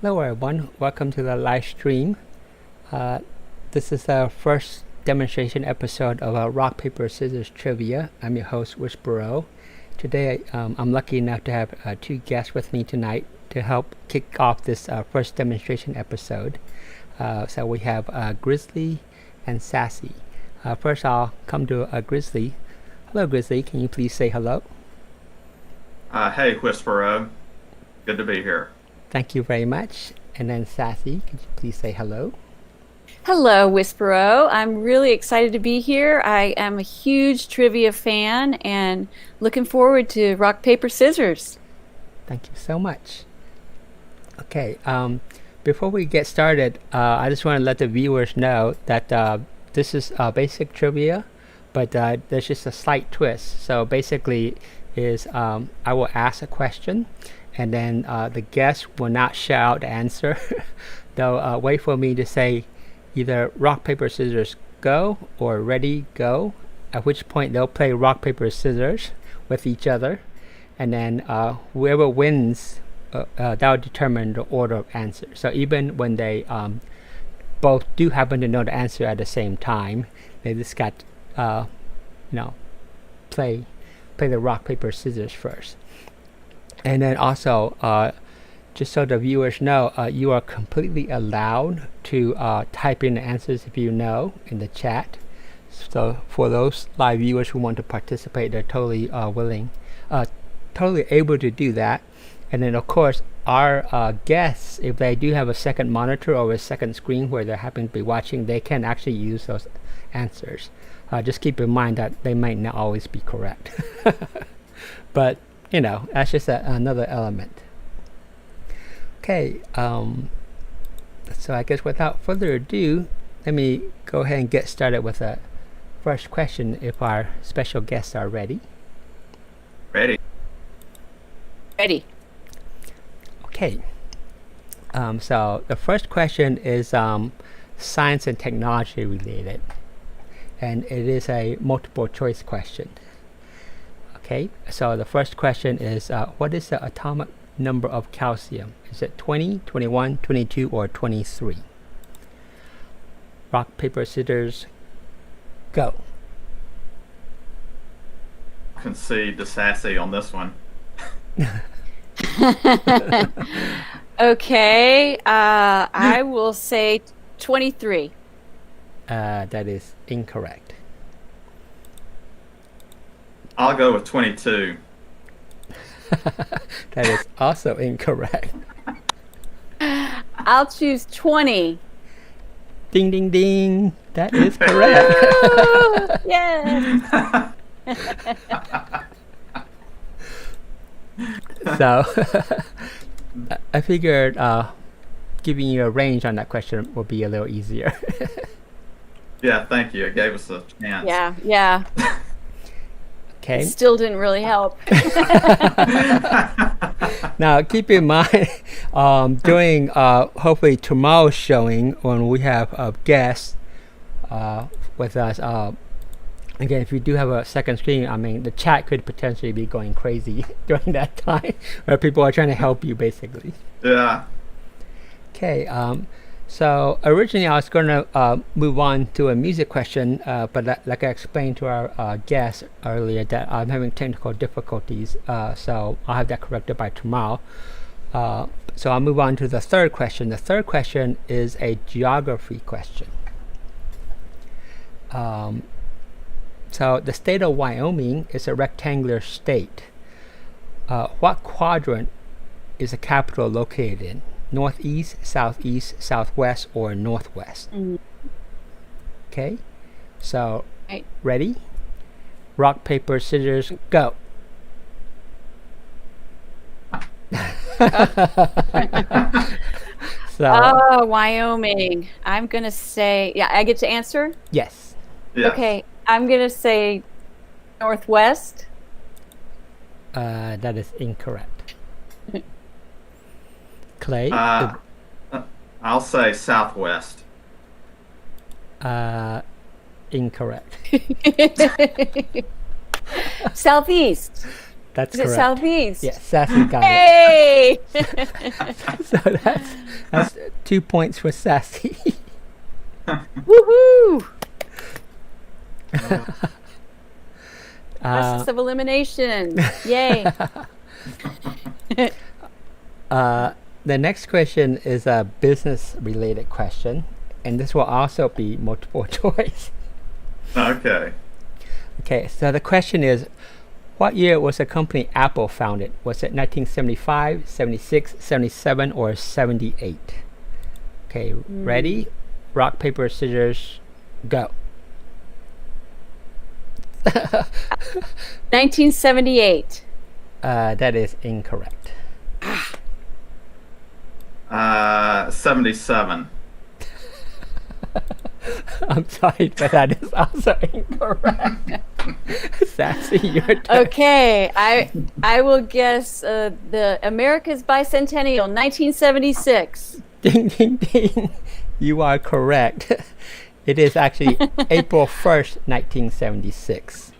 Hello everyone, welcome to the live stream. This is the first demonstration episode of Rock, Paper, Scissors Trivia. I'm your host, Whisperow. Today I'm lucky enough to have two guests with me tonight to help kick off this first demonstration episode. So we have Grizzly and Sassy. First I'll come to Grizzly. Hello Grizzly, can you please say hello? Hey, Whisperow. Good to be here. Thank you very much. And then Sassy, could you please say hello? Hello, Whisperow. I'm really excited to be here. I am a huge trivia fan and looking forward to rock, paper, scissors. Thank you so much. Okay, before we get started, I just want to let the viewers know that this is basic trivia, but there's just a slight twist. So basically is I will ask a question, and then the guest will not shout out the answer. They'll wait for me to say either rock, paper, scissors, go, or ready, go, at which point they'll play rock, paper, scissors with each other, and then whoever wins, that'll determine the order of answer. So even when they both do happen to know the answer at the same time, they just got play the rock, paper, scissors first. And then also, just so the viewers know, you are completely allowed to type in the answers if you know in the chat. So for those live viewers who want to participate, they're totally willing, totally able to do that. And then of course, our guests, if they do have a second monitor or a second screen where they happen to be watching, they can actually use those answers. Just keep in mind that they might not always be correct. But that's just another element. Okay, so I guess without further ado, let me go ahead and get started with the first question if our special guests are ready. Ready. Ready. Okay, so the first question is science and technology related, and it is a multiple choice question. Okay, so the first question is what is the atomic number of calcium? Is it 20, 21, 22, or 23? Rock, paper, scissors, go. Concede to Sassy on this one. Okay, I will say 23. That is incorrect. I'll go with 22. That is also incorrect. I'll choose 20. Ding, ding, ding. That is correct. Yes. So I figured giving you a range on that question will be a little easier. Yeah, thank you. It gave us a chance. Yeah. Okay. Still didn't really help. Now keep in mind, during hopefully tomorrow's showing, when we have guests with us, again, if you do have a second screen, I mean, the chat could potentially be going crazy during that time, where people are trying to help you, basically. Yeah. Okay. So originally I was going to move on to a music question, but like I explained to our guests earlier, that I'm having technical difficulties, so I'll have that corrected by tomorrow. So I'll move on to the third question. The third question is a geography question. So the state of Wyoming is a rectangular state. What quadrant is the capital located in? Northeast, southeast, southwest, or northwest? Okay, so ready? Rock, paper, scissors, go. So, Wyoming. I'm going to say, I get to answer? yes. Okay, I'm going to say northwest. That is incorrect. Clay? I'll say southwest. Incorrect. Southeast. That's Is it correct. southeast? Yes, Sassy got Hey! it. So that's 2 points for Sassy. Woohoo! Uh, Process of elimination. Yay. the next question is a business-related question, and this will also be multiple choice. Okay. Okay, so the question is, what year was the company Apple founded? Was it 1975, 76, 77, or 78? Okay, ready? Rock, paper, scissors, go. 1978. That is incorrect. 77. I'm sorry, but that is also incorrect. Sassy, your turn. Okay, I will guess the America's Bicentennial, 1976. Ding, ding, ding. You are correct. It is actually April 1st, 1976.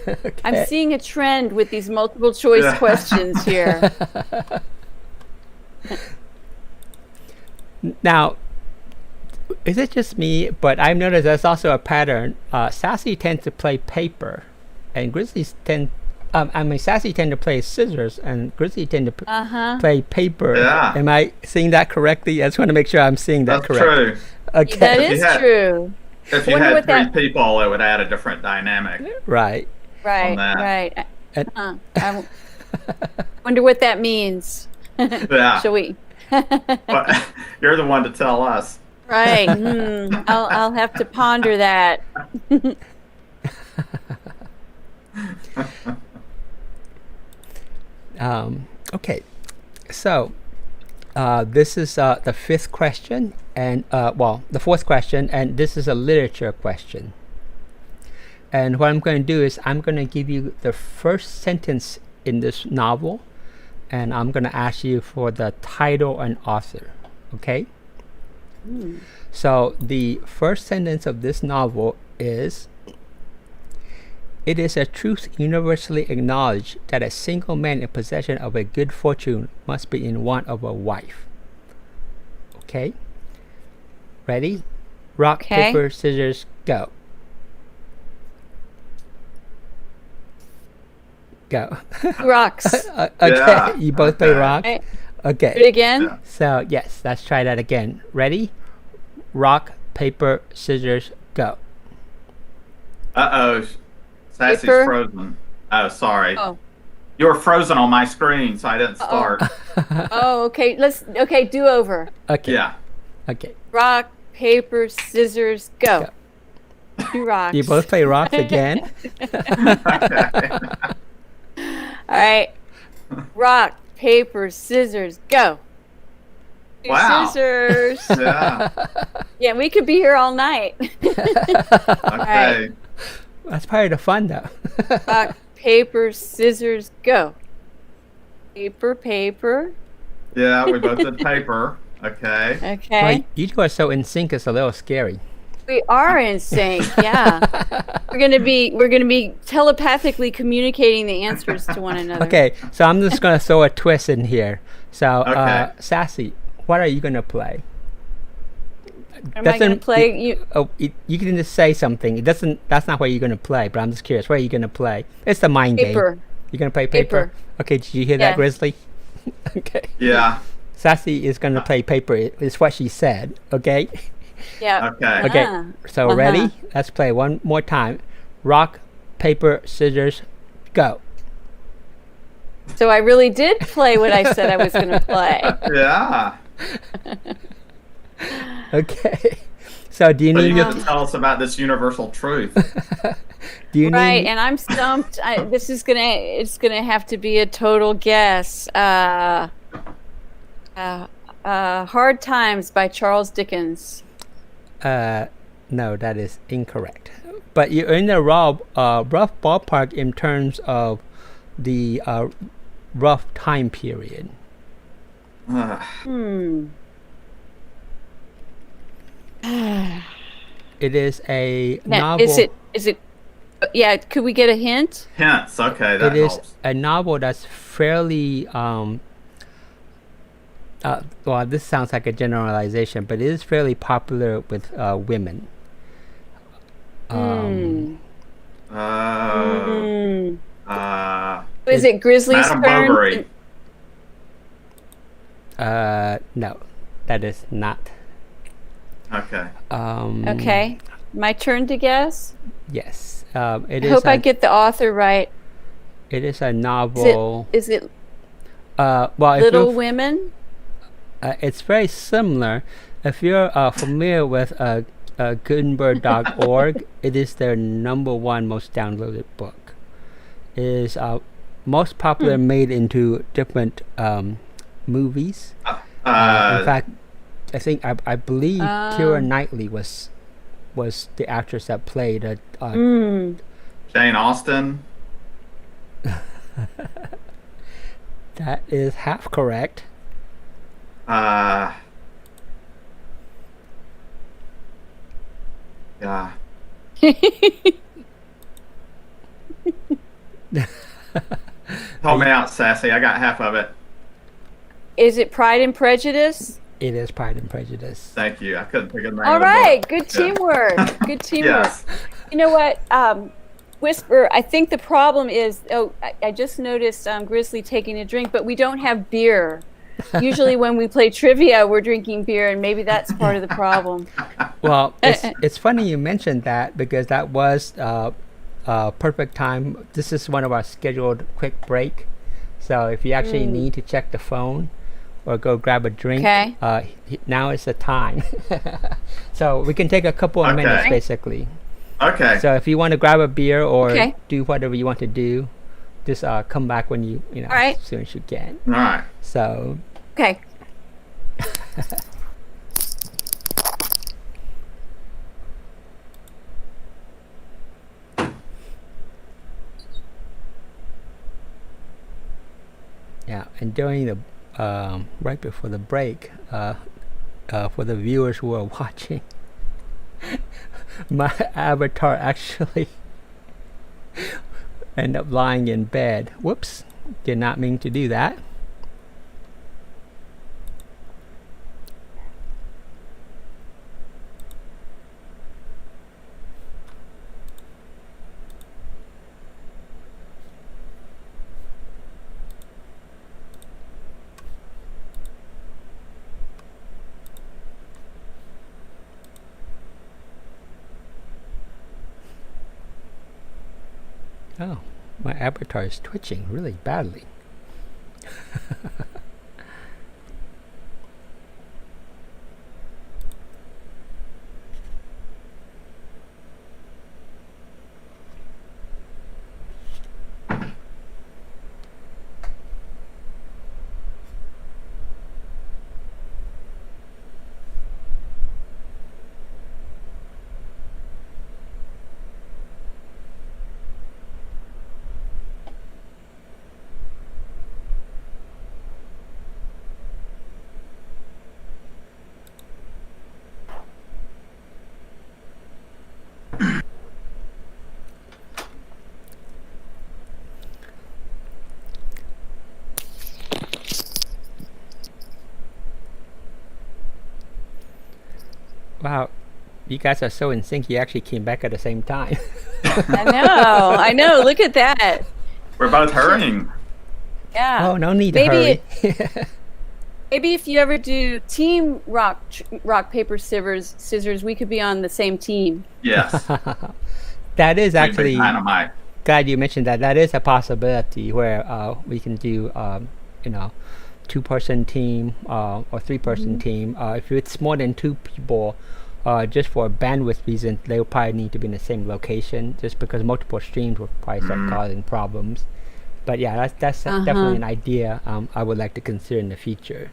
Okay. I'm seeing a trend with these multiple choice questions here. Now, is it just me? But I've noticed there's also a pattern. Sassy tends to play paper, and Grizzlies tend. Sassy tend to play scissors, and Grizzly tend to play paper. Yeah. Am I seeing that correctly? I just want to make sure I'm seeing that That's correctly. true. Okay. That is true. If you Wonder had what three that- people, it would add a different dynamic. Right. Right, that. right. And- I wonder what that means. Yeah. Shall we? But you're the one to tell us. Right. I'll have to ponder that. Okay. So, this is the fifth question, and the fourth question, and this is a literature question. And what I'm going to do is I'm going to give you the first sentence in this novel, and I'm going to ask you for the title and author. Okay? So the first sentence of this novel is, "It is a truth universally acknowledged that a single man in possession of a good fortune must be in want of a wife." Okay? Ready? Rock, Okay. paper, scissors, go. Go. Rocks. Okay, Yeah, you both play okay. rock? Right. Okay. Do it again. Yeah. So, yes, let's try that again. Ready? Rock, paper, scissors, go. Uh-oh. Sassy's Paper. frozen. Oh, sorry. Oh. You were frozen on my screen, so I didn't start. Oh, okay. Okay, do over. Okay. Yeah. Okay. Rock, paper, scissors, go. Two rocks. You both play rocks again? All right. Rock, paper, scissors, go. Two Wow. Scissors. Yeah. Yeah, we could be here all night. Okay. That's part of the fun, though. Rock, paper, scissors, go. Paper, paper. Yeah, we both did paper. Okay. Okay. Well, you two are so in sync, it's a little scary. We are in sync. Yeah. We're gonna be telepathically communicating the answers to one another. Okay, so I'm just going to throw a twist in here. So, Okay. Sassy, what are you going to play? Am I gonna play you? You can just say something. It doesn't. That's not what you're going to play. But I'm just curious. What are you going to play? It's the mind Paper. game. You're going to play paper. Paper. Okay. Did you hear Yeah. that, Grizzly? Okay. Yeah. Sassy is going to play paper. Is what she said. Okay. Yeah. Okay. Okay. Ah. So ready? Let's play one more time. Rock, paper, scissors, go. So I really did play what I said I was going to play. Yeah. Okay. So do you So need you me get to tell us about this universal truth. do you Right, need and I'm stumped. It's gonna have to be a total guess. Hard Times by Charles Dickens. no, that is incorrect. But you're in the rough ballpark in terms of the rough time period. It is a novel. Is it Yeah, could we get a hint? Hints. Okay, It that is helps. a novel that's fairly well, this sounds like a generalization, but it is fairly popular with women. Hmm. Uh, Hmm. uh, Is it Grizzly's Madame turn? Bovary. No, that is not. Okay. Okay. My turn to guess? Yes, it I is hope I a get the author right. it is a Is it novel. is it Well, if Little you Women? it's very similar. If you're familiar with Gutenberg.org, it is their number one most downloaded book. It is most popular, made into different movies. In fact, I believe Keira Knightley was the actress that played Jane Austen. that is half correct. Yeah. Help me out, Sassy. I got half of it. Is it Pride and Prejudice? It is Pride and Prejudice. Thank you. I couldn't think of the name All of the right, book. good Yeah. teamwork. Good teamwork. Yes. You know what, Whisper? I think the problem is. Oh, I just noticed Grizzly taking a drink, but we don't have beer. Usually, when we play trivia, we're drinking beer, and maybe that's part of the problem. Well, it's funny you mentioned that because that was perfect time. This is one of our scheduled quick break. So if you actually need to check the phone or go grab a drink, Okay. Now is the time. So we can take a couple of minutes, Okay. basically. Okay. So if you want to grab a beer or Okay. do whatever you want to do, just come back when you know, All right. as soon as you can. All right. So Okay. yeah, and during the right before the break, for the viewers who are watching, my avatar actually ended up lying in bed. Whoops, did not mean to do that. Oh, my avatar is twitching really badly. Wow, you guys are so in sync. You actually came back at the same time. I know. I know. Look at that. We're both hurrying. Yeah. Oh, no need to Maybe hurry. Maybe if you ever do team rock paper scissors, we could be on the same team. Yes. That is We'd be actually, dynamite. glad you mentioned that. That is a possibility where we can do, two-person team or three-person team. If it's more than two people, just for bandwidth reasons, they'll probably need to be in the same location, just because multiple streams will probably start causing problems. But yeah, that's definitely an idea I would like to consider in the future.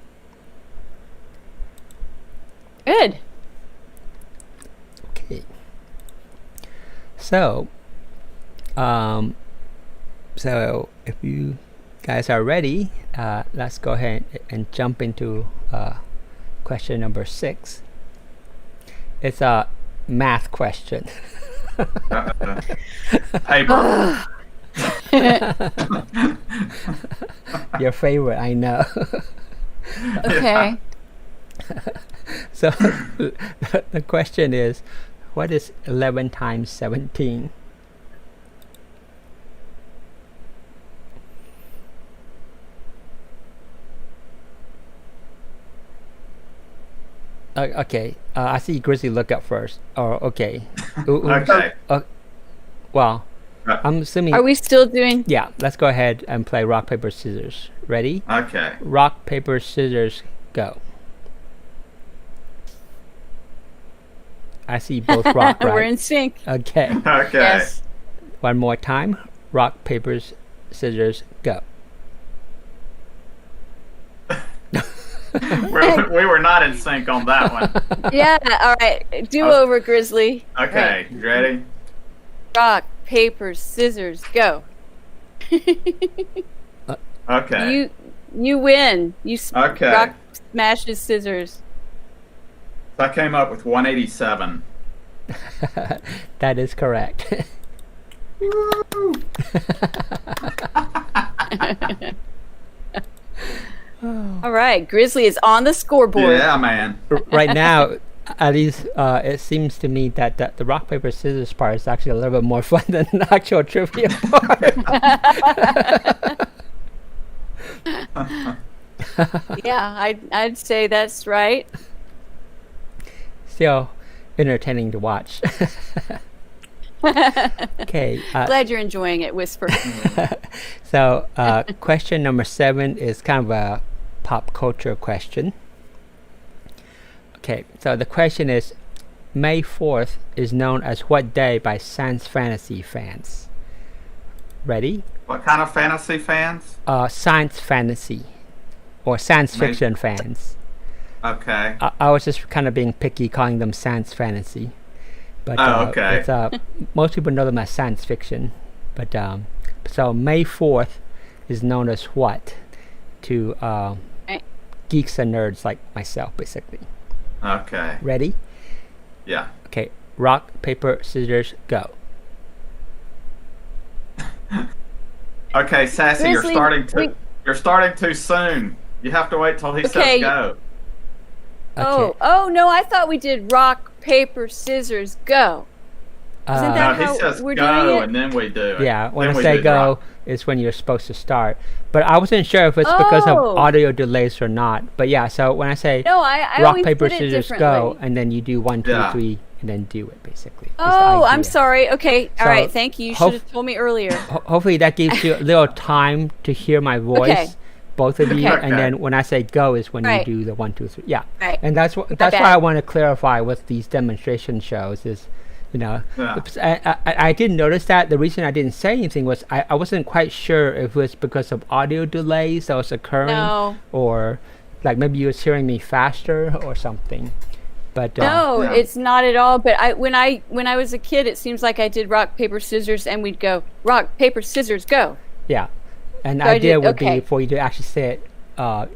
Good. Okay. So, so if you guys are ready, let's go ahead and jump into question number 6. It's a math question. Paper. Your favorite, I know. Okay. So the question is, what is 11 times 17? Okay, I see Grizzly look up first. Oh, okay. Okay. Well, I'm assuming. Are we still doing? Yeah, let's go ahead and play rock, paper, scissors. Ready? Okay. Rock, paper, scissors, go. I see both rock, right? We're in sync. Okay. Okay. Yes. One more time. Rock, paper, scissors, go. We were not in sync on that one. Yeah. All right. Do over, Grizzly. Okay. You ready? Rock, paper, scissors, go. Okay. You win. Okay. Rock smashes scissors. So I came up with 187. That is correct. All right. Grizzly is on the scoreboard. Yeah, man. Right now, at least it seems to me that the rock, paper, scissors part is actually a little bit more fun than the actual trivia part. Yeah, I'd say that's right. Still entertaining to watch. Okay. Glad you're enjoying it, Whisper. So question number 7 is kind of a pop culture question. Okay, so the question is, May 4th is known as what day by science fantasy fans? Ready? What kind of fantasy fans? Science fantasy or science fiction fans. Okay. I was just kind of being picky calling them science fantasy. But okay. it's, most people know them as science fiction. But so May 4th is known as what to geeks and nerds like myself, basically. Okay. Ready? Yeah. Okay. Rock, paper, scissors, go. Okay, Sassy, Grizzly, you're starting too soon. You have to wait till he Okay. says go. Okay. Oh no! I thought we did rock, paper, scissors, go. Isn't No, that he how says we're go, doing it? and then we do it. Yeah, when Then I we say do go, drop. is when you're supposed to start. But I wasn't sure if it's because of Oh. audio delays or not. But yeah, so when I say No, I rock, always paper, did it scissors, differently. go, and then you do 1, 2, Yeah. 3, and then do it, basically. is the Oh, I'm idea. sorry. Okay, all So, right. Thank you. You should have told me earlier. Hopefully that gives you a little time to hear my voice, Okay. both of you, Okay. and then when I say go is when Right. you do the 1, 2, 3. Yeah, Right. and that's why bad. I want to clarify with these demonstration shows is, you know, Yeah. I did notice that the reason I didn't say anything was I wasn't quite sure if it was because of audio delays that was occurring, No. or like maybe you was hearing me faster or something. But No, Yeah. it's not at all. But when I was a kid, it seems like I did rock, paper, scissors, and we'd go rock, paper, scissors, go. yeah, and So the I idea did- would be okay. for you to actually say it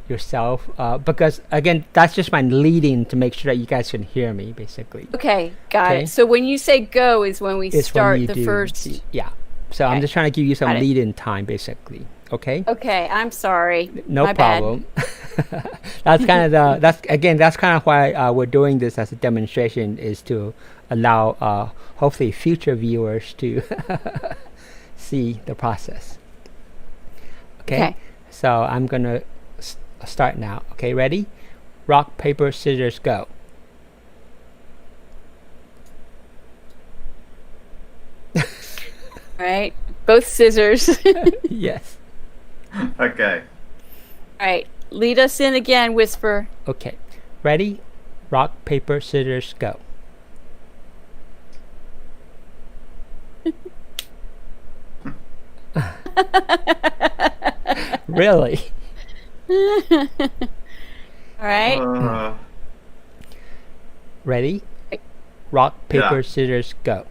yourself, because again, that's just my leading to make sure that you guys can hear me, basically. Okay, got Okay. it. So when you say go is when we It's start when you the do first. yeah. So I'm Okay. just trying to give you some Got it. lead-in time, basically. Okay. Okay, I'm sorry. No My bad. problem. That's kind of that's kind of why we're doing this as a demonstration, is to allow hopefully future viewers to see the process. Okay. Okay. So I'm gonna start now. Okay, ready? Rock, paper, scissors, go. All right, both scissors. All Yes. Okay. right, lead us in again, Whisper. Okay. Ready? Rock, paper, scissors, go. Really? All right. Ready? Rock, paper, Yeah. scissors, go.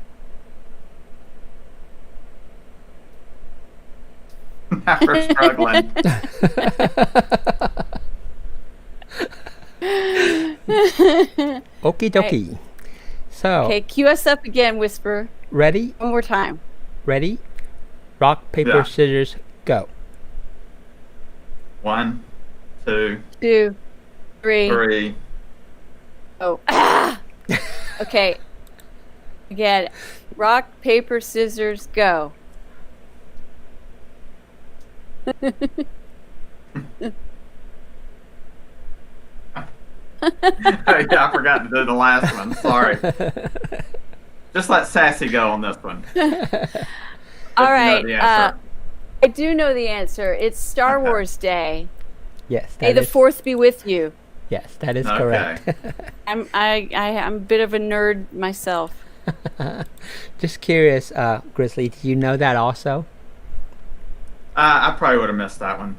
Now we're struggling. Okie dokie. So, Okay, cue us up again, Whisper. ready? One more time. Ready? Rock, paper, Yeah. scissors, go. 1, 2, 2, 3. 3. Oh. Ah! Okay. Again. Rock, paper, scissors, go. Yeah, I forgot to do the last one. Sorry. Just let Sassy go on this one. All Know right. the answer. I do know the answer. It's Star Okay. Wars Day. Yes, May the is, 4th be with you. yes, that is Okay. correct. I'm a bit of a nerd myself. Just curious, Grizzly, do you know that also? I probably would have missed that one.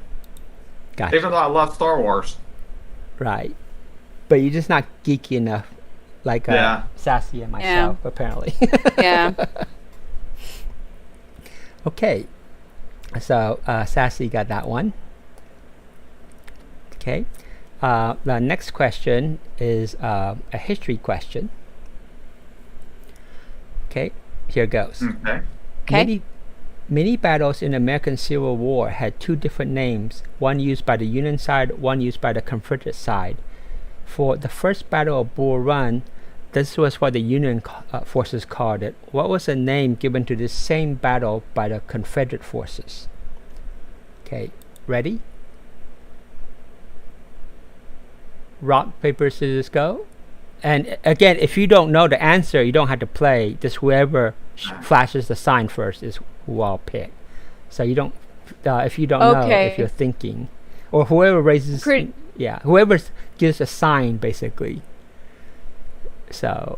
Gotcha. Even though I love Star Wars. Right. But you're just not geeky enough like Yeah. Sassy and myself, apparently. Yeah. Okay. So, Sassy got that one. Okay. The next question is a history question. Okay. Here goes. Okay. Okay. Many battles in the American Civil War had two different names, one used by the Union side, one used by the Confederate side. For the first Battle of Bull Run, this was what the Union forces called it. What was the name given to this same battle by the Confederate forces? Okay, ready? Rock, paper, scissors, go. And again, if you don't know the answer, you don't have to play. Just whoever flashes the sign first is who I'll pick. So you don't, if you don't know, if you're thinking, or whoever raises, whoever gives a sign, basically. So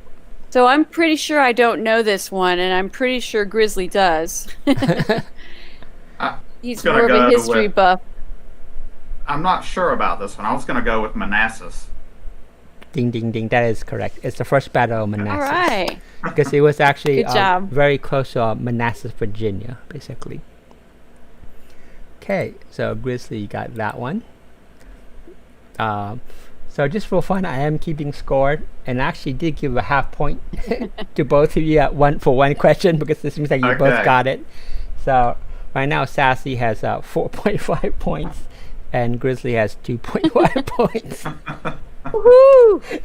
I'm pretty sure I don't know this one, and I'm pretty sure Grizzly does. He's gonna more of go a history with- buff. I'm not sure about this one. I was going to go with Manassas. ding, ding, ding. That is correct. It's the first battle of Manassas. All right. Because it was actually Good job. very close to Manassas, Virginia, basically. Okay, so Grizzly got that one. So just for fun, I am keeping score, and I actually did give a half point to both of you for one question, because it seems like you both Okay. got it. So right now, Sassy has 4.5 points, and Grizzly has 2.5 points. Woohoo!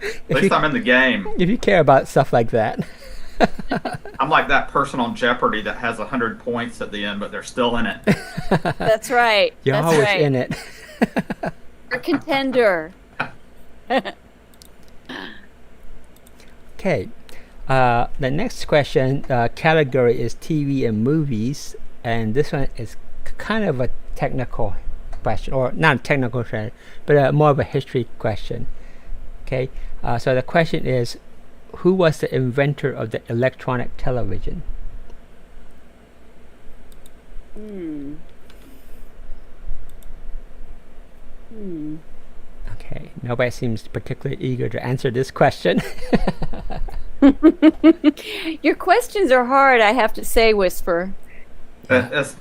At least I'm in the game. If you care about stuff like that. I'm like that person on Jeopardy that has 100 points at the end, but they're still in it. That's right. You're That's always right. in it. A contender. Okay. The next question category is TV and movies, and this one is kind of a technical question, or not a technical question, but more of a history question. Okay. So the question is, who was the inventor of the electronic television? Okay. Nobody seems particularly eager to answer this question. Your questions are hard, I have to say, Whisper. It's-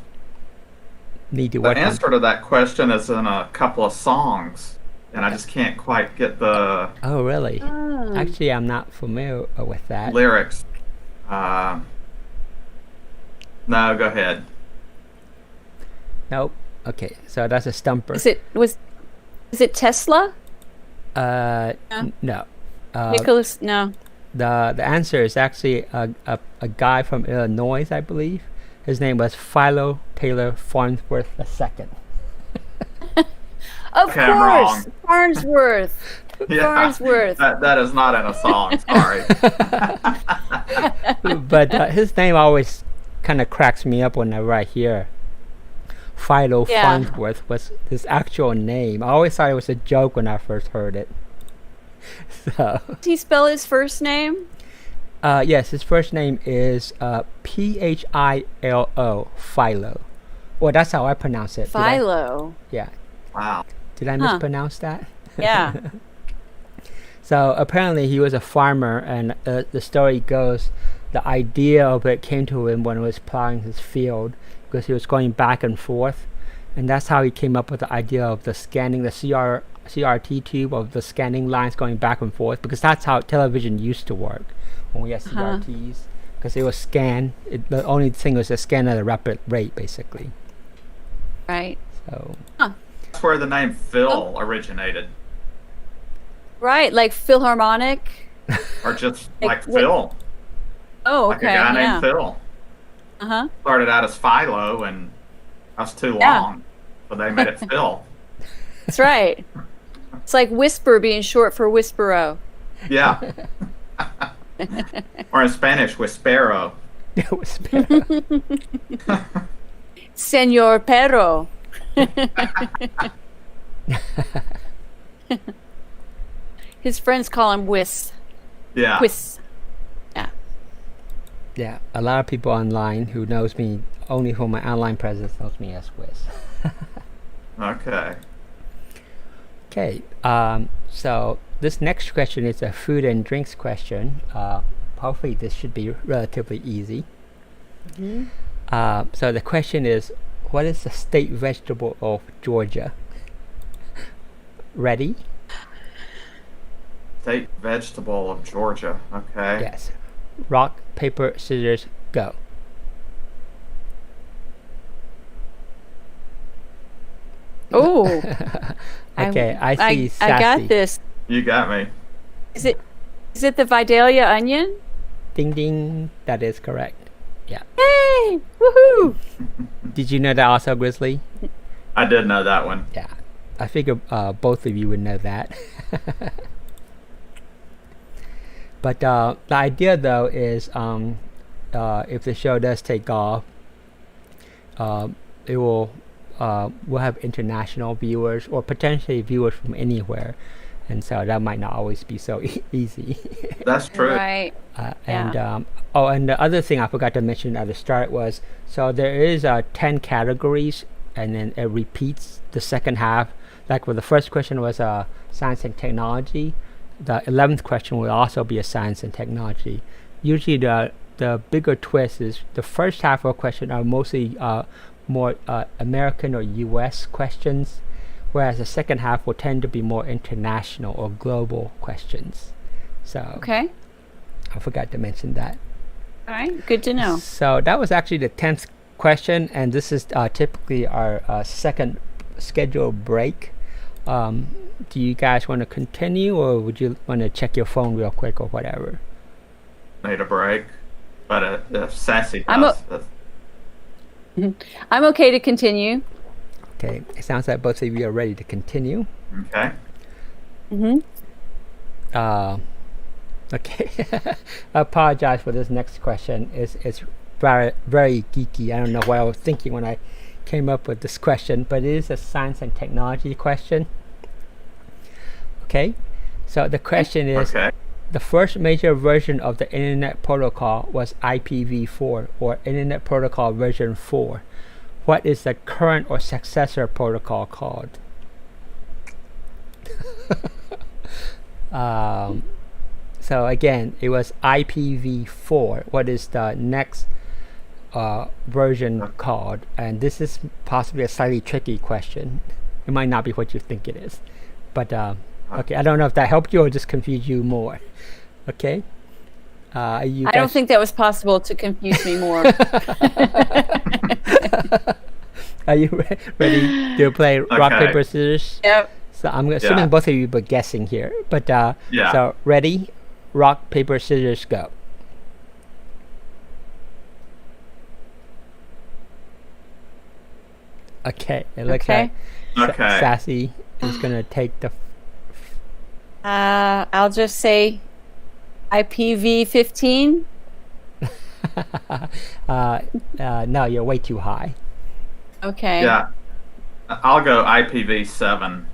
Need to the work on. answer to that question is in a couple of songs, and I just can't quite get the Oh, really? Oh. Actually, I'm not familiar with that. lyrics. No, go ahead. Nope. Okay, so that's a stumper. Is it Tesla? No. Nicholas? No. The answer is actually a guy from Illinois, I believe. His name was Philo Taylor Farnsworth II. Of Okay, I'm wrong. course, Farnsworth. Farnsworth. That is not in a song. Sorry. But his name always kind of cracks me up whenever I hear Philo Yeah. Farnsworth was his actual name. I always thought it was a joke when I first heard it. So, Did he spell his first name? yes, his first name is Philo. Philo. Well, that's how I pronounce it. Philo. Yeah. Wow. Did I mispronounce that? Yeah. So apparently he was a farmer, and the story goes, the idea of it came to him when he was plowing his field, because he was going back and forth, and that's how he came up with the idea of the scanning the CRT tube of the scanning lines going back and forth, because that's how television used to work when we had CRTs, because it was scan. The only thing was to scan at a rapid rate, basically. Right. So That's where the name Phil originated, Right, like Philharmonic. or just Like like Phil, Oh, like okay. a guy yeah. named Phil. Uh-huh. Started out as Philo, and that's too Yeah. long, so they made it Phil. That's right. It's like Whisper being short for Whispero. Yeah. Or in Spanish, Whispero. it was Senor Perro. His friends call him Whis. Yeah. Whis. Yeah. yeah. A lot of people online who knows me only from my online presence knows me as Wiz. Okay. Okay. So this next question is a food and drinks question. Hopefully this should be relatively easy. So the question is, what is the state vegetable of Georgia? Ready? State vegetable of Georgia. Okay. Yes. Rock, paper, scissors, go. Oh. Okay, I see I got Sassy. this. You got me. Is it the Vidalia onion? Ding ding. That is correct. Yeah. Hey! Woohoo! Did you know that also, Grizzly? I did know that one. Yeah. I figure both of you would know that. But the idea, though, is if the show does take off, it will we'll have international viewers or potentially viewers from anywhere, and so that might not always be so easy. That's true. Right. And and the other thing I forgot to mention at the start was, so there is 10 categories, and then it repeats the second half. Like with the first question was science and technology, the 11th question will also be a science and technology. Usually the bigger twist is the first half of a question are mostly more American or US questions, whereas the second half will tend to be more international or global questions. So Okay. I forgot to mention that. All right. Good to know. So that was actually the 10th question, and this is typically our second scheduled break. Do you guys want to continue, or would you want to check your phone real quick or whatever? Need a break. But if Sassy I'm a- does, that's- I'm okay to continue. Okay, it sounds like both of you are ready to continue. okay. Okay, I apologize for this next question. It's very, very geeky. I don't know what I was thinking when I came up with this question, but it is a science and technology question. Okay, so the question is, Okay. the first major version of the Internet Protocol was IPv4, or Internet Protocol version 4. What is the current or successor protocol called? So again, it was IPv4. What is the next version called? And this is possibly a slightly tricky question. It might not be what you think it is. But okay, I don't know if that helped you or just confused you more. Okay? I don't think that was possible to confuse me more. Are you ready to play rock, Okay. paper, scissors? Yep. So I'm assuming Yeah. both of you were guessing here. But Yeah. so ready? Rock, paper, scissors, go. Okay, it looks Okay. like Okay. Sassy is gonna take the. I'll just say IPv15. No, you're way too high. Okay. Yeah. I'll go IPv7.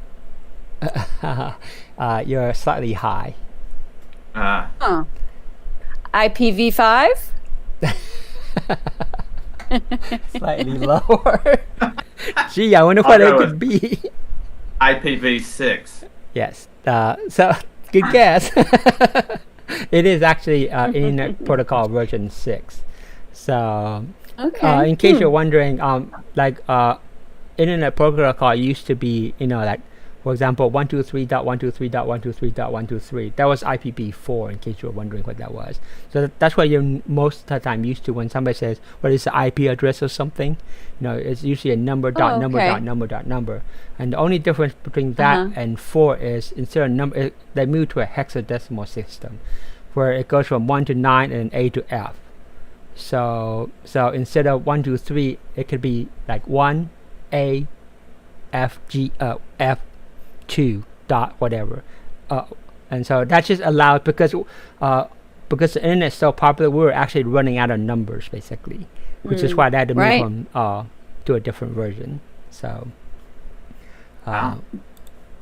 You're slightly high. Huh. IPv5. Slightly lower. Gee, I wonder what I'll it go could with- be. IPv6. Yes. So good guess. It is actually Internet Protocol version 6. So Okay. in case you're wondering, Internet Protocol used to be, like For example, 123.123.123.123. That was IPv4, in case you were wondering what that was. So that's what you're most of the time used to when somebody says, what is the IP address or something? It's usually a number dot number dot number dot number. And the only difference between that and 4 is instead of number, they move to a hexadecimal system, where it goes from 1 to 9 and A to F. So instead of 1, 2, 3, it could be like 1, A, F, G, F, 2 dot whatever, and so that's just allowed because the internet is so popular. We were actually running out of numbers basically, which is why they had to move on to a different version. So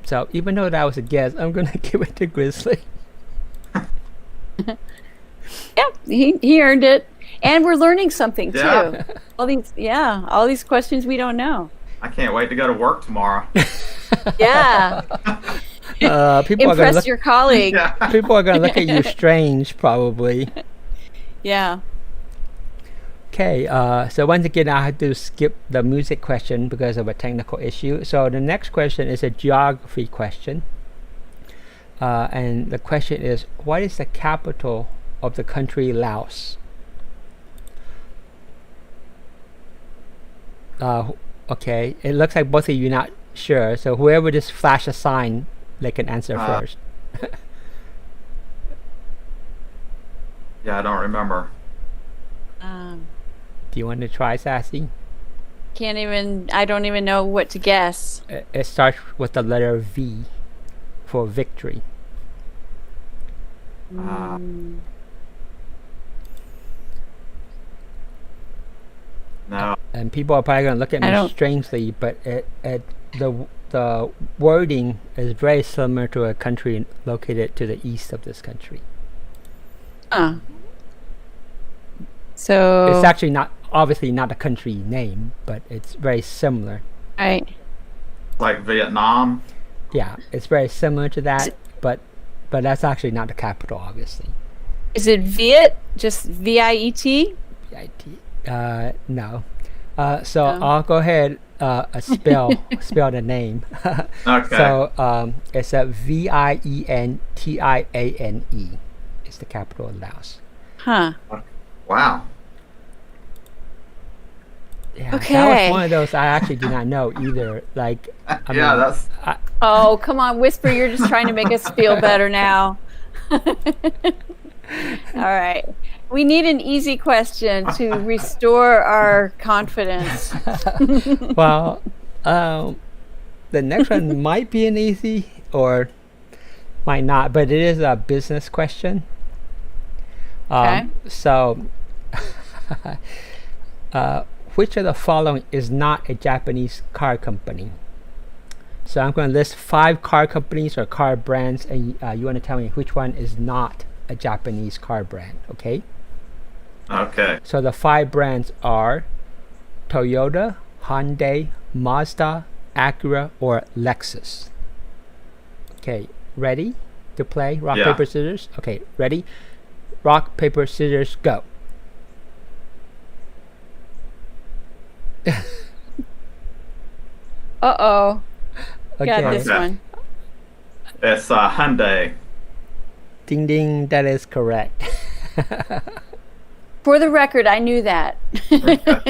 so even though that was a guess, I'm gonna give it to Grizzly. Yeah, he earned it, and we're learning something Yeah. too. All these questions we don't know. I can't wait to go to work tomorrow. Yeah. People Impress your colleague. Yeah. people are gonna look at you strange probably. Yeah. Okay, so once again I had to skip the music question because of a technical issue. So the next question is a geography question, and the question is, what is the capital of the country Laos? Okay, it looks like both of you not sure, so whoever just flash a sign, they can answer first. Yeah, I don't remember. Um, Do you want to try, Sassy? I don't even know what to guess. It starts with the letter V for victory. No. And people are probably going to look at me strangely, but the wording is very similar to a country located to the east of this country. So it's actually obviously not a country name, but it's very similar. Right. Like Vietnam. Yeah, it's very similar to that, but that's actually not the capital, obviously. Is it Viet? Just VIET? VIT. No. So I'll go ahead spell the name. Okay. So it's a VIENTIANE. It's the capital of Laos. Huh. Wow. Yeah, Okay. that was one of those I actually do not know either. Like, that's. Oh, come on, Whisper, you're just trying to make us feel better now. All right. We need an easy question to restore our confidence. Well, the next one might be an easy or might not, but it is a business question. Okay. So, which of the following is not a Japanese car company? So I'm going to list 5 car companies or car brands, and you want to tell me which one is not a Japanese car brand, okay? Okay. So the 5 brands are Toyota, Hyundai, Mazda, Acura, or Lexus. Okay, ready to play? Rock, paper, scissors? Okay, ready? Rock, paper, scissors, go. Uh-oh. Okay. Got this one. It's Hyundai. Ding ding, that is correct. For the record, I knew that.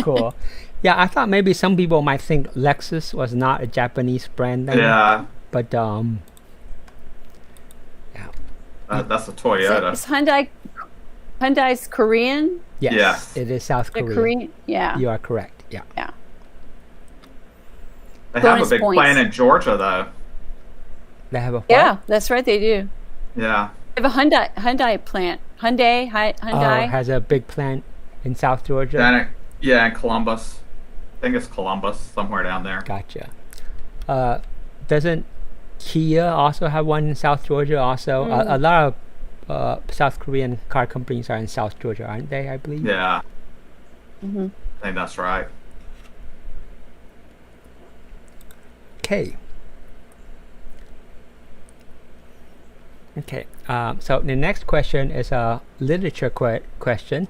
Cool. Yeah, I thought maybe some people might think Lexus was not a Japanese brand name. Yeah. But yeah. That's a Toyota. Is Hyundai's Korean? Yes, Yes. it is South They're Korea. Korean? Yeah. You are correct. Yeah. Yeah. They have a Bonus big points. plant in Georgia, though. They have a what? Yeah, that's right, they do. Yeah. They have a Hyundai plant. Hyundai. Has a big plant in South Georgia. In Columbus. I think it's Columbus, somewhere down there. Gotcha. Doesn't Kia also have one in South Georgia? Also, a lot of South Korean car companies are in South Georgia, aren't they? I believe. Yeah. Mm-hmm. I think that's right. Okay. Okay. So the next question is a literature question.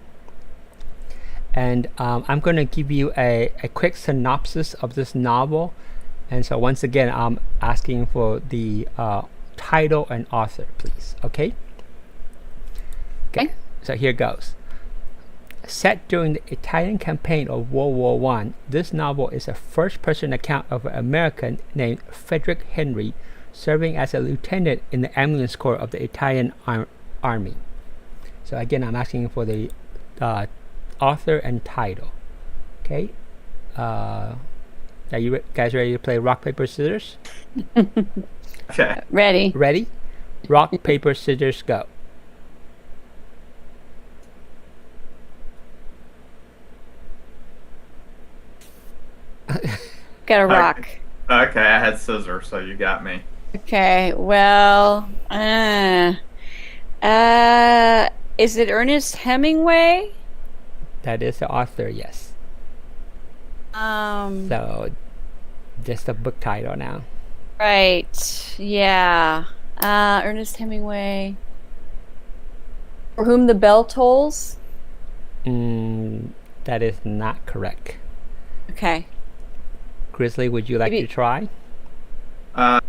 And I'm going to give you a quick synopsis of this novel, And so once again, I'm asking for the title and author, please. Okay? Okay. So here goes. Set during the Italian campaign of World War I, this novel is a first-person account of an American named Frederick Henry serving as a lieutenant in the ambulance corps of the Italian army. So again, I'm asking for the author and title. Okay? Are you guys ready to play rock, paper, scissors? Okay. Ready. Ready? Rock, paper, scissors, go. Got a rock. Okay, I had scissors, so you got me. Okay. Well, is it Ernest Hemingway? That is the author, yes. So, just the book title now. Right. Yeah. Ernest Hemingway. For Whom the Bell Tolls? That is not correct. Okay. Grizzly, would you like to try? On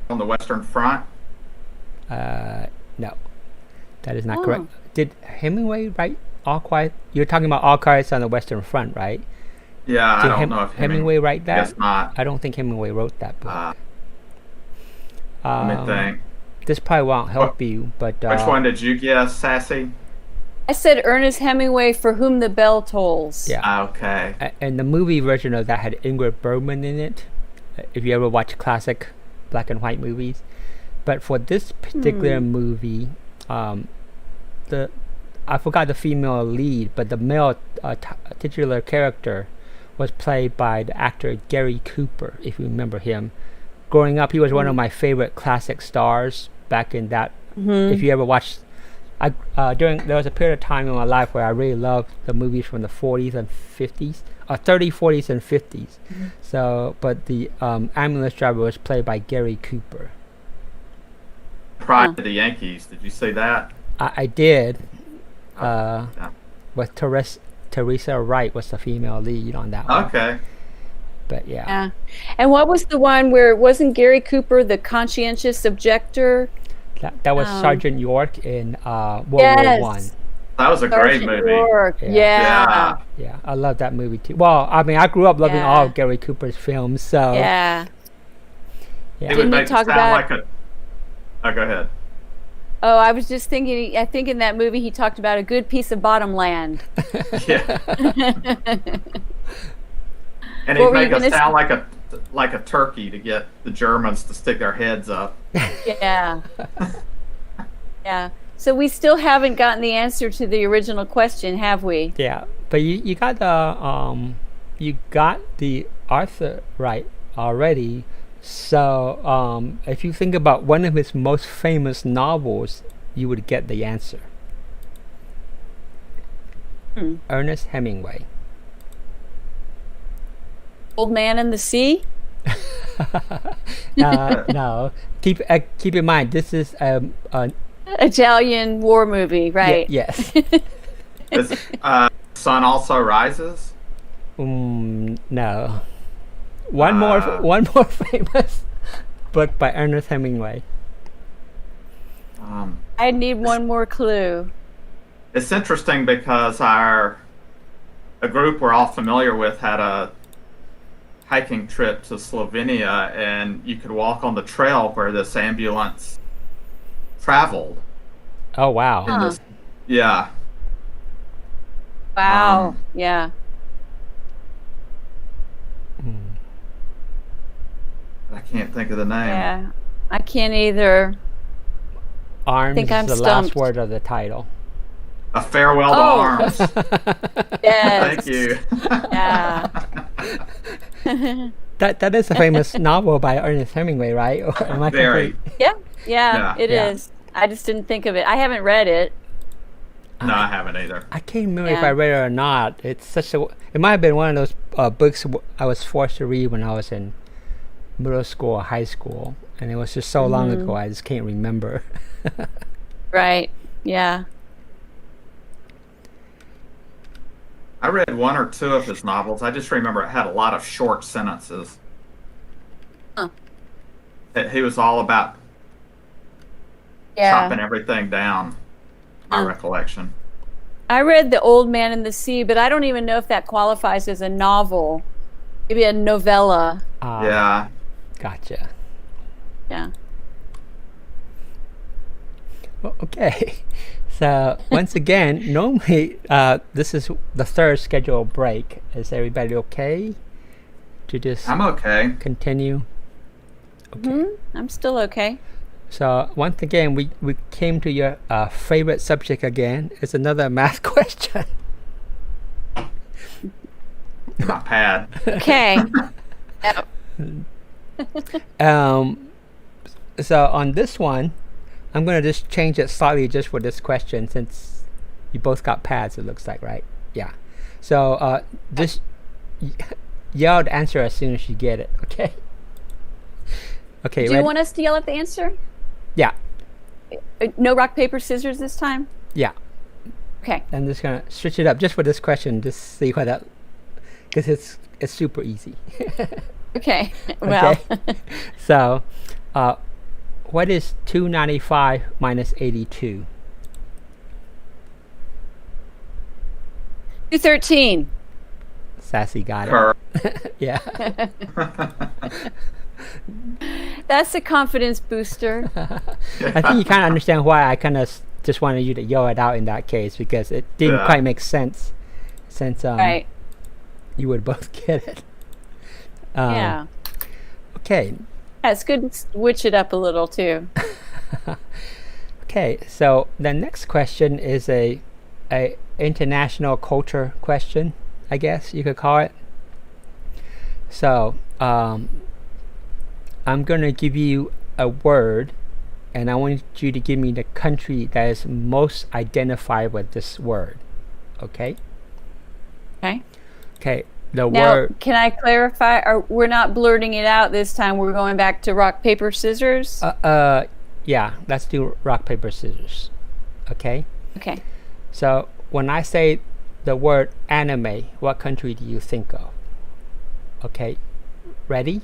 the Western Front? No. That is not correct. Did Hemingway write All Quiet? You're talking about All Quiet on the Western Front, right? Yeah, Did I don't know if Hemingway write that? Guess not. I don't think Hemingway wrote that book. Let me think. This probably won't help you, but... Which one did you guess, Sassy? I said Ernest Hemingway, For Whom the Bell Tolls. Yeah. Okay. And the movie version of that had Ingrid Bergman in it, if you ever watch classic black and white movies. But for this particular movie, I forgot the female lead, but the male titular character was played by the actor Gary Cooper, if you remember him. Growing up, he was one of my favorite classic stars back in that. If you ever watched... there was a period of time in my life where I really loved the movies from the 40s and 50s, 30s, 40s, and 50s. So, but the ambulance driver was played by Gary Cooper. Pride of the Yankees. Did you see that? I did. Yeah. With Teresa Wright was the female lead on that one. Okay. But yeah. And what was the one where wasn't Gary Cooper the conscientious objector? That was Sergeant York in World War I. That was a great Sergeant movie. York. Yeah. Yeah, I love that movie too. Well, I mean, I grew up loving all of Gary Cooper's films, so... Yeah. It would make it sound like a... Oh, go ahead. Oh, I was just thinking, I think in that movie he talked about a good piece of bottom land. Yeah. And he'd make us sound like a turkey to get the Germans to stick their heads up. Yeah. Yeah. So we still haven't gotten the answer to the original question, have we? Yeah, but you got the author right already. So if you think about one of his most famous novels, you would get the answer. Ernest Hemingway. Old Man and the Sea? No. Keep in mind, this is Italian war movie, right? Yes. Is, Sun Also Rises? No. One more famous book by Ernest Hemingway. I need one more clue. It's interesting because a group we're all familiar with had a hiking trip to Slovenia, and you could walk on the trail where this ambulance traveled. Oh wow! Yeah. Wow. Yeah. I can't think of the name. Yeah. I can't either. Arms think I'm is the stumped. last word of the title. A Farewell to Arms. Yes. Thank you. Yeah. That is a famous novel by Ernest Hemingway, right? Or am I Very. complete? Yeah, it is. I just didn't think of it. I haven't read it. No, I haven't either. I can't remember if I read it or not. It's such a. It might have been one of those books I was forced to read when I was in middle school or high school, and it was just so long ago. I just can't remember. Right. Yeah. I read one or two of his novels. I just remember it had a lot of short sentences. He was all about chopping everything down. My recollection. I read The Old Man and the Sea, but I don't even know if that qualifies as a novel. Maybe a novella. Yeah. Gotcha. Yeah. Well, okay. So once again, normally this is the third scheduled break. Is everybody okay to just I'm okay. continue? Okay. I'm still okay. So once again, we came to your favorite subject again. It's another math question. Not bad. Okay. So on this one, I'm going to just change it slightly just for this question since you both got pads, it looks like, right? Yeah. So just yell the answer as soon as you get it, okay? Okay, Do you want us to yell at the answer? Yeah. No rock, paper, scissors this time? Yeah. Okay. I'm just going to switch it up just for this question, just see what that, because it's super easy. Okay. Well. Okay. So, what is 295 minus 82? 213. Sassy got Cur- it. Yeah. That's a confidence booster. I think you kind of understand why I kind of just wanted you to yell it out in that case, because it didn't quite make sense since Right. you would both get it. Yeah. Okay. Yeah, it's good to switch it up a little too. Okay. So the next question is a international culture question, I guess you could call it. So I'm gonna give you a word, and I want you to give me the country that is most identified with this word. Okay. Okay. Okay. The Now, word. can I clarify? We're not blurting it out this time. We're going back to rock, paper, scissors. Yeah. Let's do rock, paper, scissors. Okay. Okay. So when I say the word anime, what country do you think of? Okay. Ready?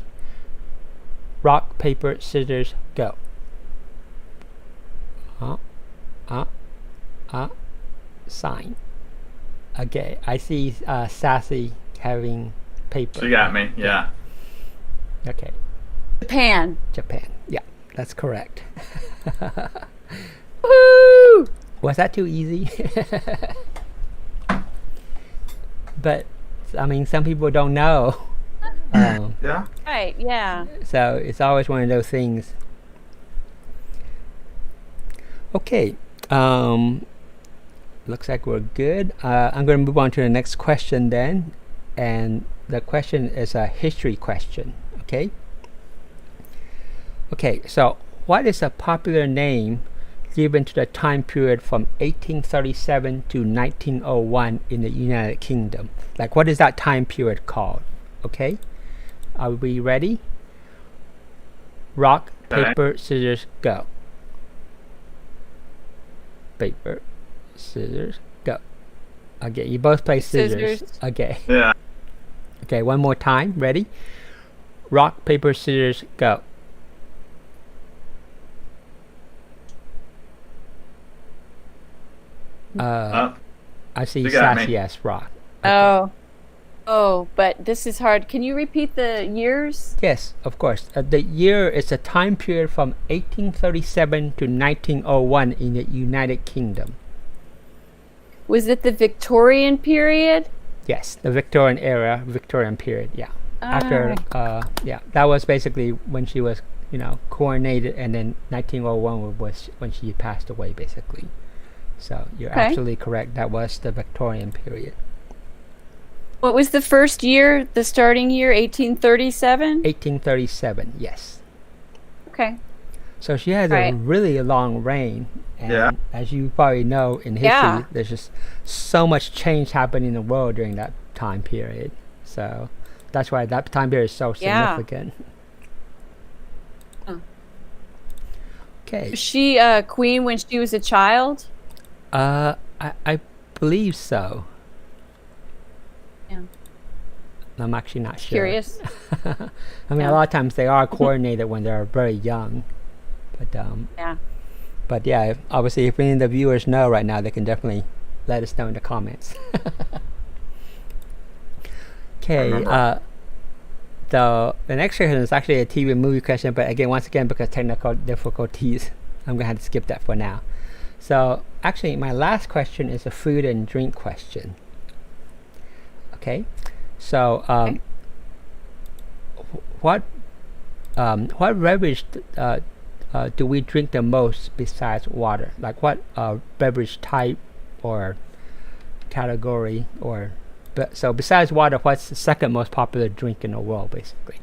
Rock, paper, scissors, go. Sign. Okay. I see Sassy having paper. You got me. Yeah. Okay. Japan. Japan. Yeah, that's correct. Woo! Was that too easy? But I mean, some people don't know. Yeah. Right. Yeah. So it's always one of those things. Okay. Looks like we're good. I'm going to move on to the next question then. And the question is a history question. Okay. Okay. So what is a popular name given to the time period from 1837 to 1901 in the United Kingdom? Like, what is that time period called? Okay. Are we ready? Rock, paper, scissors, go. Paper, scissors, go. Okay, you both play scissors. Okay. Yeah. Okay, one more time. Ready? Rock, paper, scissors, go. I see you got me. Sassy as rock. Oh, but this is hard. Can you repeat the years? Yes, of course. The year is a time period from 1837 to 1901 in the United Kingdom. Was it the Victorian period? Yes, the Victorian era, Victorian period. Yeah. After, yeah, that was basically when she was, coronated, and then 1901 was when she passed away, basically. So you're absolutely correct. That was the Victorian period. What was the first year, the starting year, 1837? 1837, yes. Okay. So she has a really long reign. And as you probably know in history, there's just so much change happening in the world during that time period. So that's why that time period is so significant. Okay. Was she queen when she was a child? I believe so. Yeah. I'm actually not sure. Curious. I mean, a lot of times they are coordinated when they're very young, but Yeah. But yeah, obviously, if any of the viewers know right now, they can definitely let us know in the comments. Okay. The next question is actually a TV movie question, but again, once again, because technical difficulties, I'm gonna have to skip that for now. So actually, my last question is a food and drink question. Okay. So what beverage do we drink the most besides water? Like what beverage type or category or so besides water, what's the second most popular drink in the world, basically?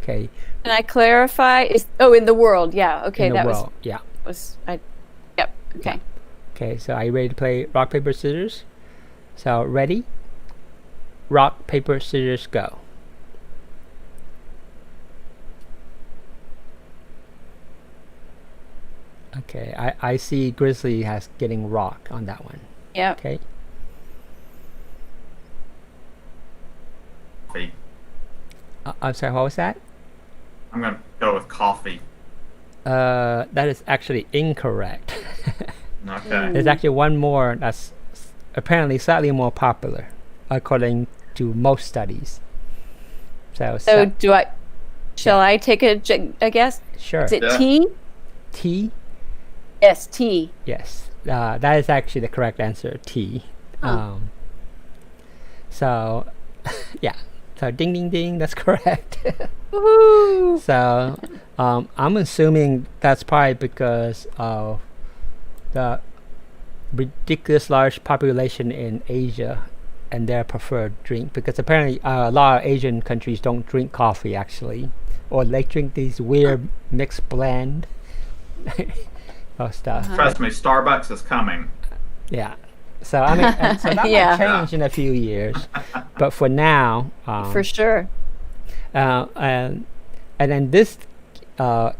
Okay. Can I clarify? In the world? Yeah. Okay. In the that world, yeah. Yep. Okay. Okay. So are you ready to play rock paper scissors? So ready? Rock paper scissors go. Okay. I see Grizzly has getting rock on that one. Yep. Okay. Coffee. I'm sorry, what was that? I'm going to go with coffee. That is actually incorrect. Okay. There's actually one more that's apparently slightly more popular, according to most studies. So shall I take a guess? Sure. Is it Yeah. tea? Tea? Yes, tea. Yes. That is actually the correct answer, tea. Huh. So, yeah. So ding ding ding, that's correct. Woohoo! So I'm assuming that's probably because of the ridiculous large population in Asia and their preferred drink, because apparently a lot of Asian countries don't drink coffee actually, or they drink these weird mixed blend of stuff. Trust me, Starbucks is coming. Yeah. So I mean, so that Yeah. might change in a few years, but for now, For sure. and then this, but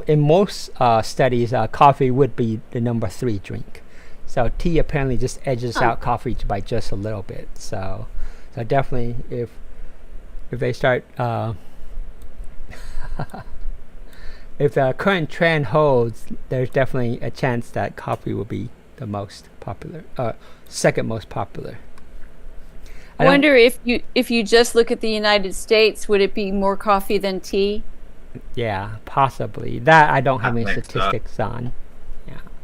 in most studies, coffee would be the number 3 drink. So tea apparently just edges out coffee by just a little bit. So definitely, if they start, if the current trend holds, there's definitely a chance that coffee will be the most popular, second most popular. I wonder if you just look at the United States, would it be more coffee than tea? Yeah, possibly. That I don't have I any think so. statistics on.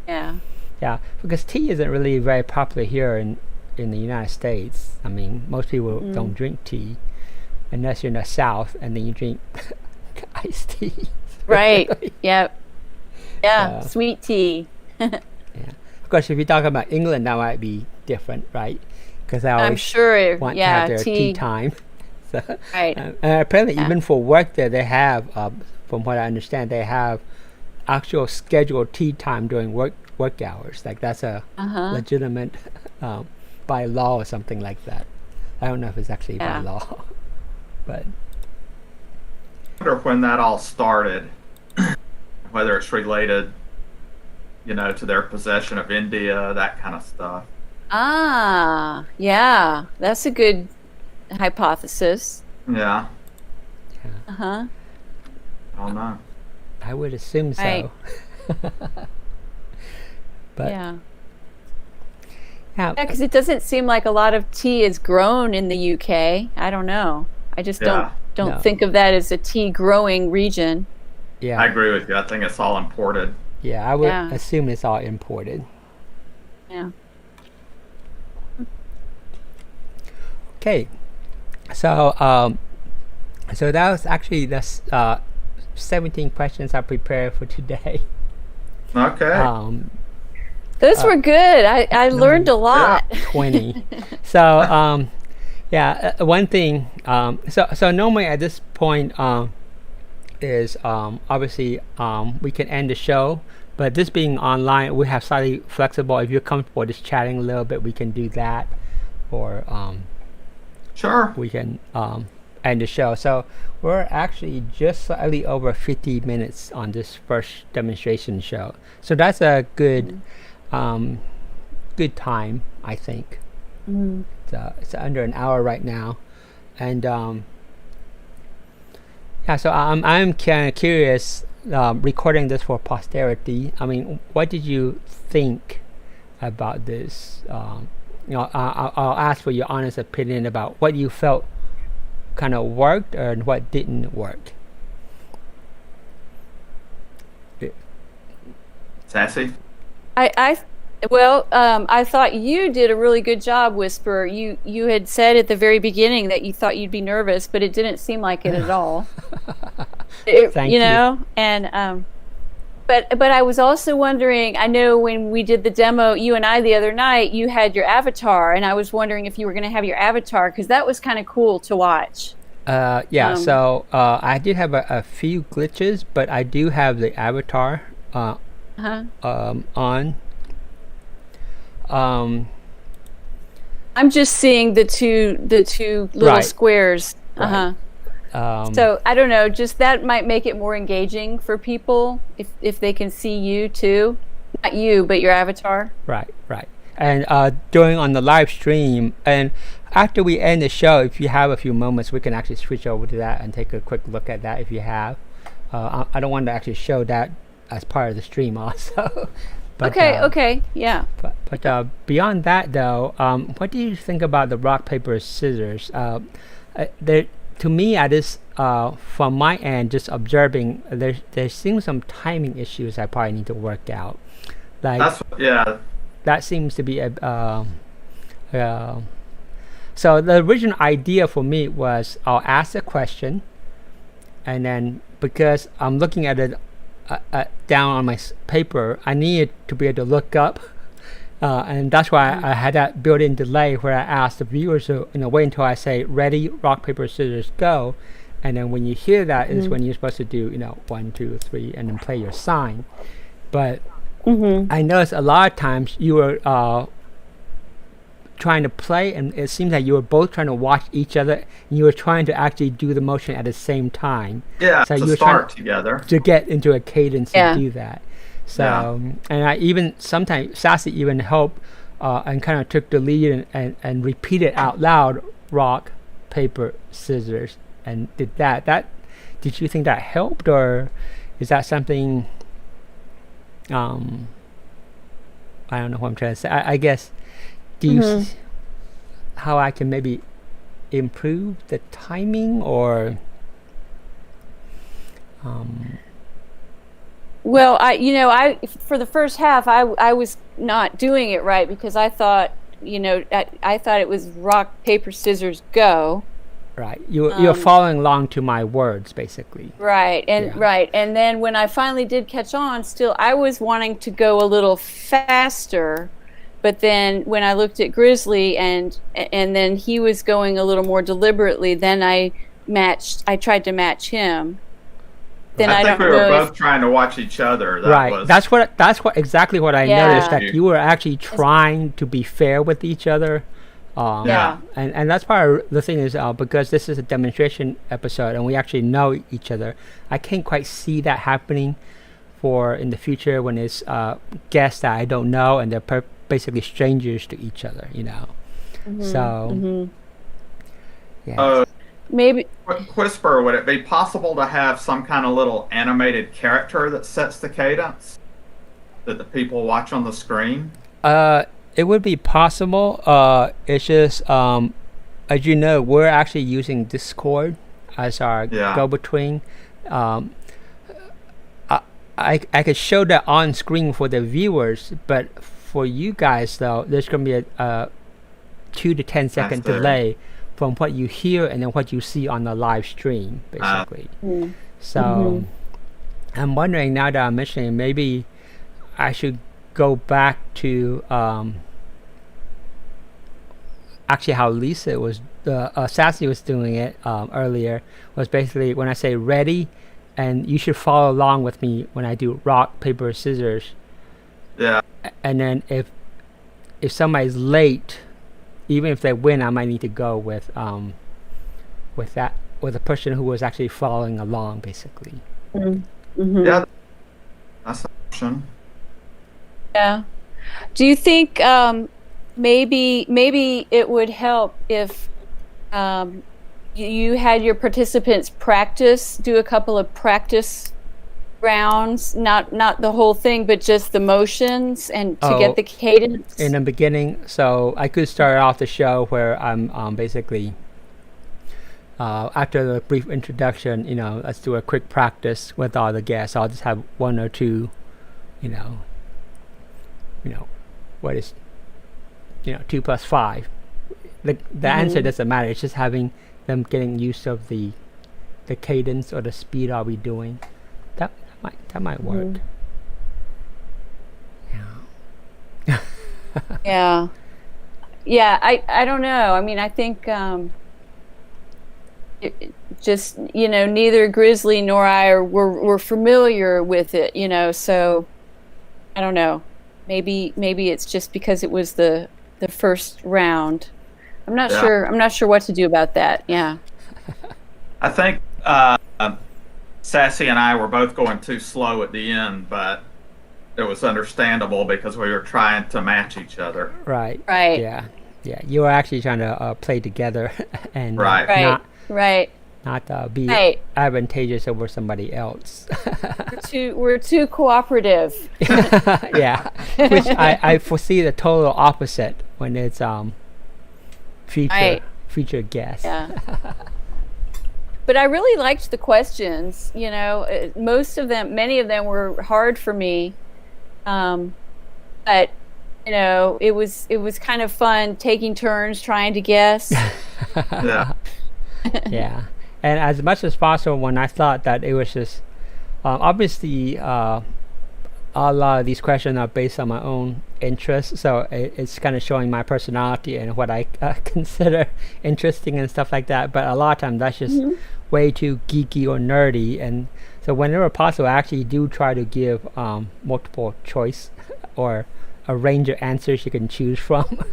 Yeah. Yeah, because tea isn't really very popular here in the United States. I mean, most people don't drink tea unless you're in the South, and then you drink iced tea. Right. Yep. Yeah. So- Sweet tea. Of course, if you talk about England, that might be different, right? Because I I'm always sure. want to Yeah. have their tea time. So, Right. apparently, even for work there, they have, from what I understand, they have actual scheduled tea time during work hours. Like that's a legitimate by law or something like that. I don't know if it's actually by law, but I wonder when that all started, whether it's related, to their possession of India, that kind of stuff. Ah. Yeah. That's a good hypothesis. Yeah, Uh huh. I don't know. I would assume so. Right. But Yeah. yeah, Yeah, because it doesn't seem like a lot of tea is grown in the UK. I don't know. I just Yeah. don't No. think of that as a tea growing region. yeah, I agree with you. I think it's all imported. yeah. I would Yeah. assume it's all imported. Yeah. Okay, so so that was actually the 17 questions I prepared for today. Okay. Those were good. I learned a lot. 20. So one thing. So normally at this point is obviously we can end the show, but this being online, we have slightly flexible. If you're comfortable just chatting a little bit, we can do that, or Sure. we can end the show. So we're actually just slightly over 50 minutes on this first demonstration show. So that's a good good time, I think. Mhm. It's under an hour right now, and yeah. So I'm kind of curious, recording this for posterity. I mean, what did you think about this? I'll ask for your honest opinion about what you felt kind of worked and what didn't work. Sassy? I thought you did a really good job, Whisper. You had said at the very beginning that you thought you'd be nervous, but it didn't seem like it at all. Thank you know, and but I was also wondering. I know when we did the demo, you and I the other night, you had your avatar, and I was wondering if you were going to have your avatar because that was kind of cool to watch. Yeah. So I did have a few glitches, but I do have the avatar on. I'm just seeing the two little Right. squares. Right. So I don't know, just that might make it more engaging for people if they can see you too, not you but your avatar. Right. And during on the live stream, and after we end the show, if you have a few moments, we can actually switch over to that and take a quick look at that if you have. I don't want to actually show that as part of the stream also. But, okay, yeah. But beyond that, though, what do you think about the rock paper scissors? To me, at this, from my end, just observing, there seems some timing issues I probably need to work out. Like that seems to be a. So the original idea for me was I'll ask a question, and then because I'm looking at it down on my paper, I needed to be able to look up, and that's why I had that built-in delay where I asked the viewers to wait until I say ready, rock paper scissors go, and then when you hear that is when you're supposed to do 1 2 3 and then play your sign. But I noticed a lot of times you were trying to play, and it seems like you were both trying to watch each other, and you were trying to actually do the motion at the same time. Yeah, so to you were start trying together to get into a cadence to do that. So and I even sometimes Sassy even helped and kind of took the lead and repeated out loud rock paper scissors and did that. Did you think that helped, or is that something I don't know what I'm trying to say. I guess, do you how I can maybe improve the timing, or Well, I for the first half I was not doing it right because I thought I thought it was rock paper scissors go. Right, you're following along to my words basically. Right, and then when I finally did catch on, still I was wanting to go a little faster, but then when I looked at Grizzly and then he was going a little more deliberately, then I tried to match him. Then I think we were know both trying to watch each other. That's what exactly what I noticed, that you were actually trying to be fair with each other. And that's part of the thing is because this is a demonstration episode and we actually know each other, I can't quite see that happening for in the future when it's guests that I don't know and they're basically strangers to each other, So maybe Whisper, would it be possible to have some kind of little animated character that sets the cadence that the people watch on the screen? It would be possible. It's just, as you know, we're actually using Discord as our go-between. I could show that on screen for the viewers, but for you guys, though, there's going to be a 2 to 10 second delay from what you hear and then what you see on the live stream, basically. So I'm wondering, now that I'm mentioning, maybe I should go back to actually how Lisa was Sassy was doing it earlier, was basically when I say ready, and you should follow along with me when I do rock paper scissors, and then if somebody's late, even if they win, I might need to go with the person who was actually following along, basically. Yeah, that's an option. Yeah. Do you think maybe it would help if you had your participants do a couple of practice rounds, not the whole thing, but just the motions and to get the cadence in the beginning. So I could start off the show where I'm basically after the brief introduction, let's do a quick practice with all the guests. I'll just have one or two, what is 2 plus 5. The answer doesn't matter. It's just having them getting used of the cadence or the speed I'll be doing. That might work. Yeah. I don't know. I mean, I think just neither Grizzly nor I were familiar with it. So I don't know. Maybe it's just because it was the first round. I'm not sure. I'm not sure what to do about that. Yeah. I think Sassy and I were both going too slow at the end, but it was understandable because we were trying to match each other. Right. Right. Yeah. You were actually trying to play together and right. not be advantageous over somebody else. we're too cooperative. Yeah, which I foresee the total opposite when it's feature guests. Yeah. But I really liked the questions. Many of them were hard for me, but it was kind of fun taking turns trying to guess. Yeah. And as much as possible, when I thought that it was just obviously a lot of these questions are based on my own interests, so it's kind of showing my personality and what I consider interesting and stuff like that. But a lot of times that's just way too geeky or nerdy, and so whenever possible, I actually do try to give multiple choice or a range of answers you can choose from.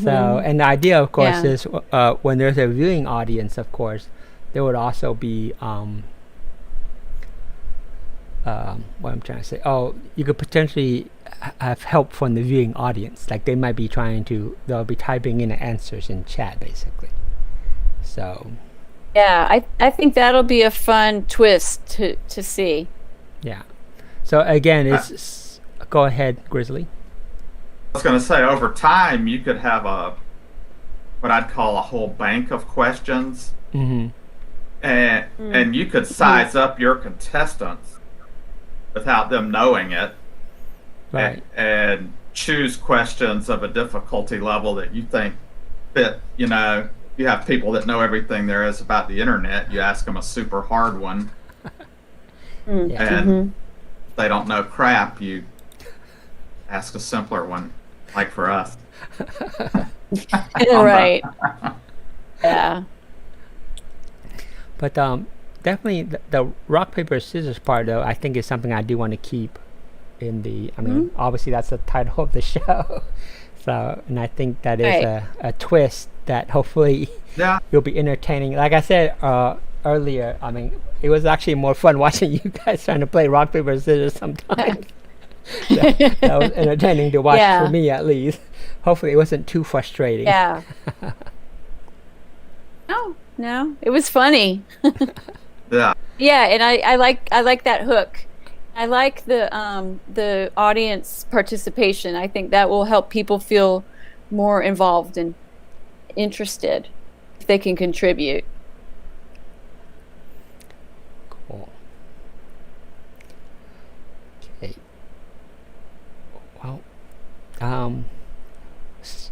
So, and the idea, of course, is when there's a viewing audience, of course, there would also be what I'm trying to say. Oh, you could potentially have help from the viewing audience. Like they might be they'll be typing in the answers in chat, basically. So. Yeah, I think that'll be a fun twist to see. Yeah. So again, go ahead, Grizzly. I was going to say, over time, you could have what I'd call a whole bank of questions, and you could size up your contestants without them knowing it, right? And choose questions of a difficulty level that you think fit. You have people that know everything there is about the internet. You ask them a super hard one, and if they don't know crap, you ask a simpler one. Like for us. Right. Yeah. But definitely the rock, paper, scissors part, though, I think is something I do want to keep in the, obviously that's the title of the show. So, and I think that is a twist that hopefully you'll be entertaining. Like I said earlier, it was actually more fun watching you guys trying to play rock, paper, scissors sometimes. That was entertaining to watch for me, at least. Hopefully it wasn't too frustrating. Yeah. No, it was funny. Yeah, and I like that hook. I like the audience participation. I think that will help people feel more involved and interested if they can contribute. Cool. Okay. Well,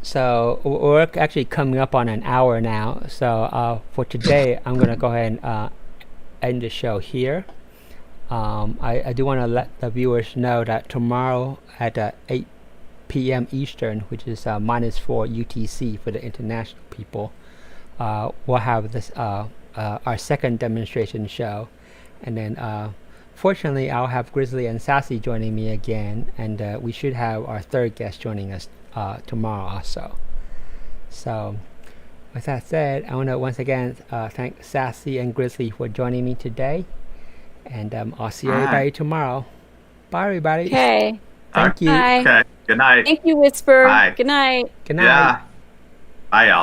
so we're actually coming up on an hour now. So for today, I'm gonna go ahead and end the show here. I do want to let the viewers know that tomorrow at 8 p.m. Eastern, which is -4 UTC for the international people, we'll have this our second demonstration show, and then fortunately I'll have Grizzly and Sassy joining me again, and we should have our third guest joining us tomorrow also. So with that said, I want to once again thank Sassy and Grizzly for joining me today, and I'll see everybody tomorrow. Bye everybody. Okay. Thank you. Bye. Okay. Good night. Thank you, Whisper. Bye. Good night. Good night. Yeah. Bye, y'all.